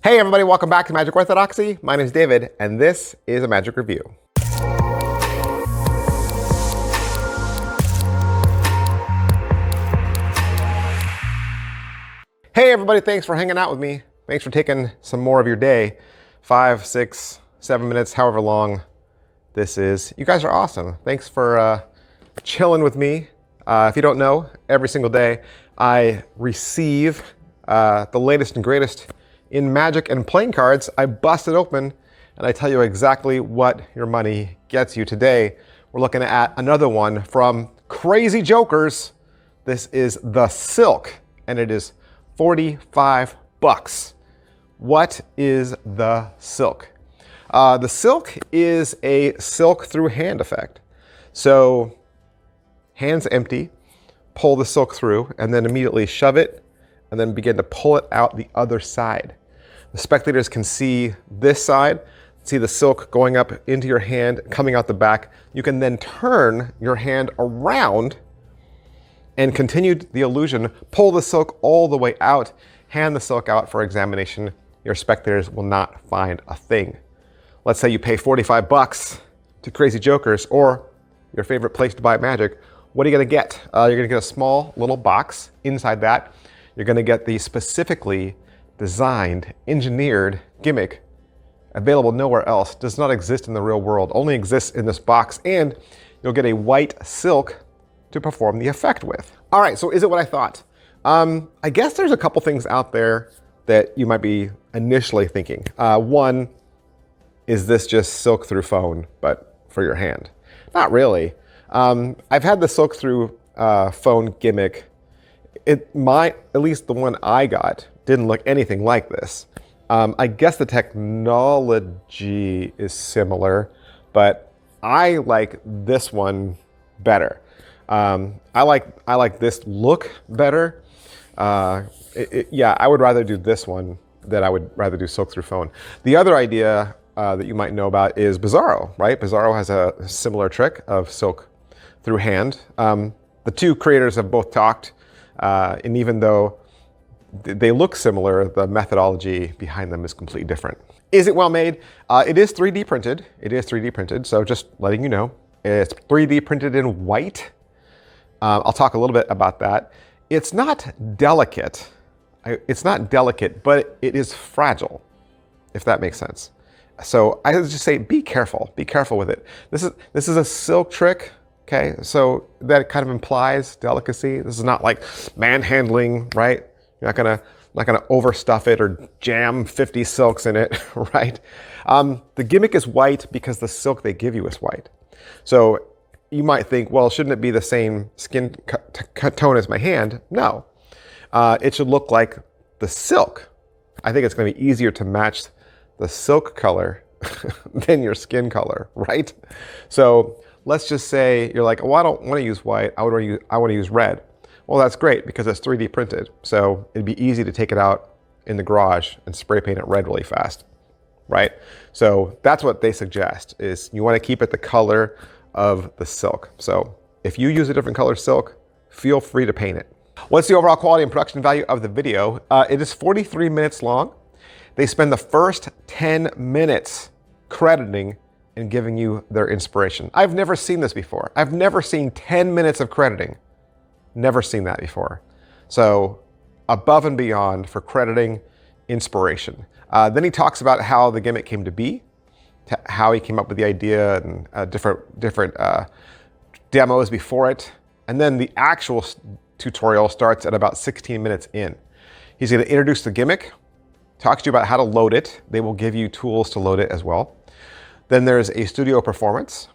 Hey everybody, welcome back to Magic Orthodoxy. My name is David, and this is a Magic Review. Hey everybody, thanks for hanging out with me. Thanks for taking some more of your day. 5, 6, 7 minutes, however long this is. You guys are awesome. Thanks for chilling with me. If you don't know, every single day I receive the latest and greatest in Magic and playing cards. I bust it open and I tell you exactly what your money gets you. Today, we're looking at another one from Crazy Jokers. This is the Silk, and it is 45 bucks. What is the Silk? The Silk is a silk through hand effect. So, hands empty, pull the silk through, and then immediately shove it, and then begin to pull it out the other side. The spectators can see this side, see the silk going up into your hand, coming out the back. You can then turn your hand around and continue the illusion, pull the silk all the way out, hand the silk out for examination. Your spectators will not find a thing. Let's say you pay 45 bucks to Crazy Jokers, or your favorite place to buy Magic. What are you gonna get? You're gonna get a small little box. Inside that, you're gonna get the specifically designed, engineered gimmick, available nowhere else, does not exist in the real world, only exists in this box, and you'll get a white silk to perform the effect with. All right, so is it what I thought? I guess there's a couple things out there that you might be initially thinking. One, is this just silk through phone, but for your hand? Not really. I've had the silk through phone gimmick. At least the one I got, didn't look anything like this. I guess the technology is similar, but I like this one better. I like this look better. Yeah, I would rather do this one than I would rather do silk through phone. The other idea that you might know about is Bizarro, right? Bizarro has a similar trick of silk through hand. The two creators have both talked, and even though they look similar, the methodology behind them is completely different. Is it well made? It is 3D printed. It is 3D printed, so just letting you know. It's 3D printed in white. I'll talk a little bit about that. It's not delicate. It's not delicate, but it is fragile, if that makes sense. So I would just say, be careful. Be careful with it. This is a silk trick. Okay, so that kind of implies delicacy. This is not like manhandling, right? You're not gonna overstuff it or jam 50 silks in it, right? The gimmick is white because the silk they give you is white. So you might think, well, shouldn't it be the same skin tone as my hand? No, it should look like the silk. I think it's gonna be easier to match the silk color than your skin color, right? So let's just say you're like, well, I don't want to use white. I want to use red. Well, that's great because it's 3D printed. So it'd be easy to take it out in the garage and spray paint it red really fast, right? So that's what they suggest, is you want to keep it the color of the silk. So if you use a different color silk, feel free to paint it. What's the overall quality and production value of the video? It is 43 minutes long. They spend the first 10 minutes crediting and giving you their inspiration. I've never seen this before. I've never seen 10 minutes of crediting. Never seen that before. So above and beyond for crediting inspiration. Then he talks about how the gimmick came to be, how he came up with the idea, and different demos before it. And then the actual tutorial starts at about 16 minutes in. He's gonna introduce the gimmick, talks to you about how to load it. They will give you tools to load it as well. Then there's a studio performance,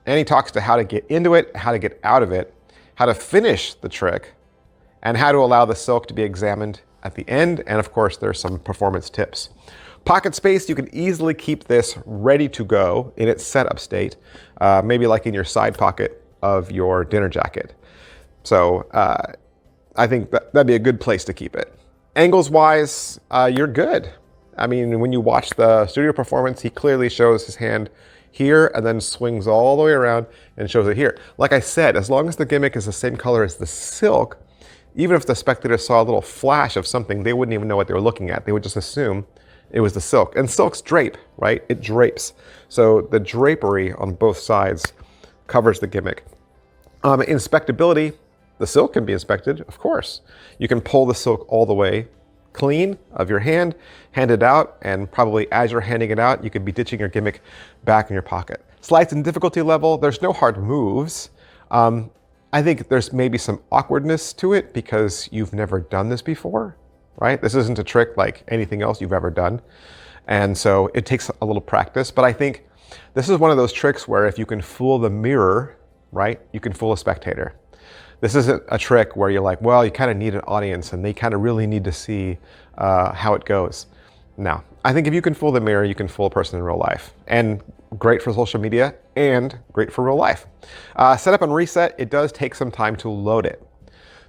and he talks to how to get into it, how to get out of it, how to finish the trick, and how to allow the silk to be examined at the end. And of course, there's some performance tips. Pocket space, you can easily keep this ready to go in its setup state, maybe like in your side pocket of your dinner jacket. So I think that'd be a good place to keep it. Angles wise, you're good. I mean, when you watch the studio performance, he clearly shows his hand here and then swings all the way around and shows it here. Like I said, as long as the gimmick is the same color as the silk, even if the spectator saw a little flash of something, they wouldn't even know what they were looking at. They would just assume It was the silk. And silks drape, right? It drapes. So the drapery on both sides covers the gimmick. Inspectability, the silk can be inspected, of course. You can pull the silk all the way clean of your hand it out, and probably as you're handing it out, you could be ditching your gimmick back in your pocket. Slides and difficulty level, there's no hard moves. I think there's maybe some awkwardness to it because you've never done this before, right? This isn't a trick like anything else you've ever done. And so it takes a little practice, but I think this is one of those tricks where if you can fool the mirror, right, you can fool a spectator. This isn't a trick where you're like, well, you kind of need an audience and they kind of really need to see how it goes. No, I think if you can fool the mirror, you can fool a person in real life. And great for social media and great for real life. Setup and reset, it does take some time to load it.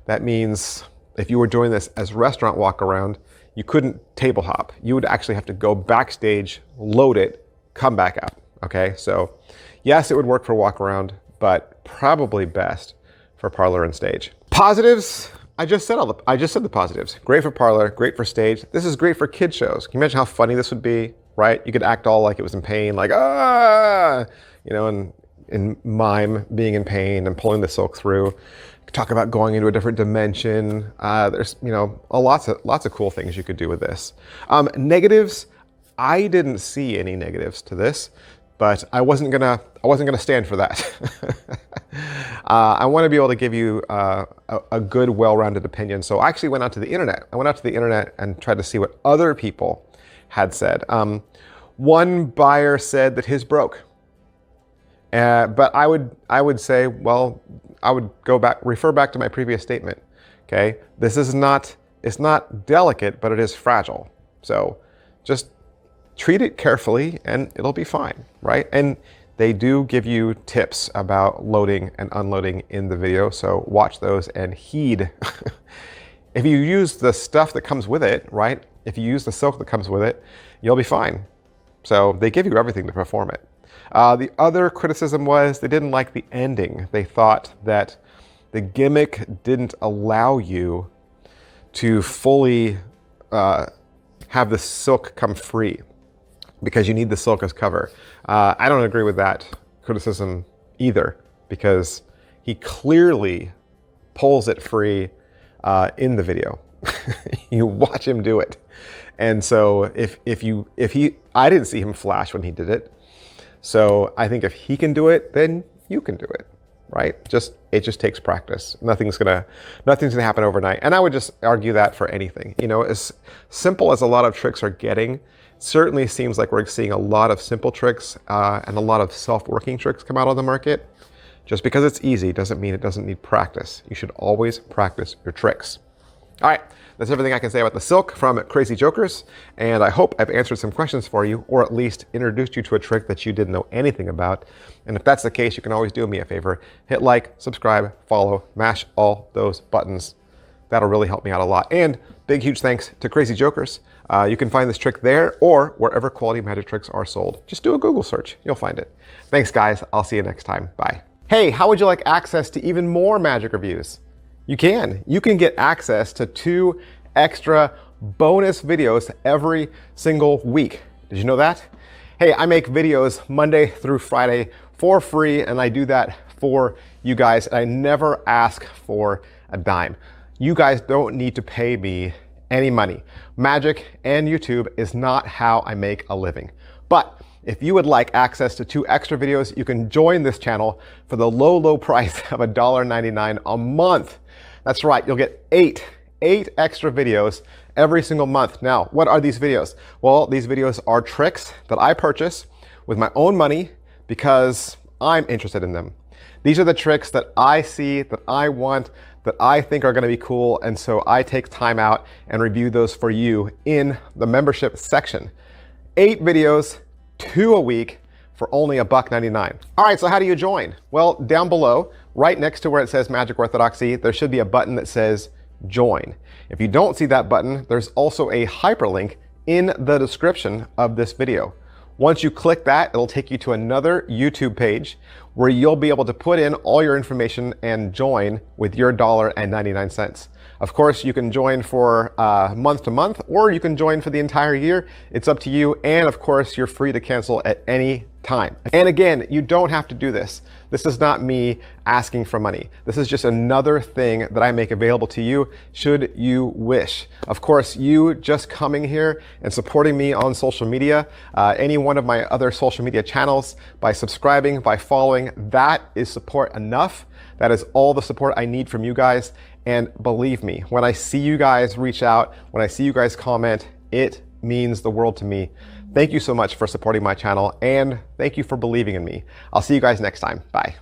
That means if you were doing this as restaurant walk around, you couldn't table hop. You would actually have to go backstage, load it, come back out, okay? So yes, it would work for walk around, but probably best for parlor and stage. Positives, I just said the positives. Great for parlor, great for stage. This is great for kid shows. Can you imagine how funny this would be, right? You could act all like it was in pain, like, ah, you know, and mime being in pain and pulling the silk through. Talk about going into a different dimension. There's, you know, lots of cool things you could do with this. Negatives, I didn't see any negatives to this, but I wasn't gonna stand for that. I want to be able to give you a good, well-rounded opinion. So I actually went out to the internet. I went out to the internet and tried to see what other people had said. One buyer said that his broke. But I would say, well, I would refer back to my previous statement. Okay, this is not, it's not delicate, but it is fragile. So just treat it carefully and it'll be fine, right? And they do give you tips about loading and unloading in the video, so watch those and heed. If you use the stuff that comes with it, right? If you use the silk that comes with it, you'll be fine. So they give you everything to perform it. The other criticism was they didn't like the ending. They thought that the gimmick didn't allow you to fully have the silk come free because you need the silk as cover. I don't agree with that criticism either, because he clearly pulls it free in the video. You watch him do it. And so I didn't see him flash when he did it. So I think if he can do it, then you can do it, right? It just takes practice. Nothing's gonna happen overnight. And I would just argue that for anything. You know, as simple as a lot of tricks are getting, certainly seems like we're seeing a lot of simple tricks and a lot of self-working tricks come out on the market. Just because it's easy doesn't mean it doesn't need practice. You should always practice your tricks. All right, that's everything I can say about the silk from Crazy Jokers, and I hope I've answered some questions for you, or at least introduced you to a trick that you didn't know anything about. And if that's the case, you can always do me a favor. Hit like, subscribe, follow, mash all those buttons. That'll really help me out a lot. And big, huge thanks to Crazy Jokers. You can find this trick there or wherever quality magic tricks are sold. Just do a Google search, you'll find it. Thanks, guys. I'll see you next time. Bye. Hey, how would you like access to even more magic reviews? You can get access to 2 extra bonus videos every single week. Did you know that? Hey, I make videos Monday through Friday for free, and I do that for you guys. I never ask for a dime. You guys don't need to pay me any money. Magic and YouTube is not how I make a living. But if you would like access to 2 extra videos, you can join this channel for the low, low price of $1.99 a month. That's right, you'll get 8 extra videos every single month. Now, what are these videos? Well, these videos are tricks that I purchase with my own money because I'm interested in them. These are the tricks that I see, that I want, that I think are gonna be cool, and so I take time out and review those for you in the membership section. 8 videos, 2 a week, for only $1.99. All right, so how do you join? Well, down below, right next to where it says Magic Orthodoxy, there should be a button that says Join. If you don't see that button, there's also a hyperlink in the description of this video. Once you click that, it'll take you to another YouTube page where you'll be able to put in all your information and join with your $1.99. Of course, you can join for month to month, or you can join for the entire year. It's up to you. And of course, you're free to cancel at any time. And again, you don't have to do this. This is not me asking for money. This is just another thing that I make available to you should you wish. Of course, you just coming here and supporting me on social media, any one of my other social media channels, by subscribing, by following, that is support enough. That is all the support I need from you guys. And believe me, when I see you guys reach out, when I see you guys comment, it means the world to me. Thank you so much for supporting my channel, and thank you for believing in me. I'll see you guys next time. Bye.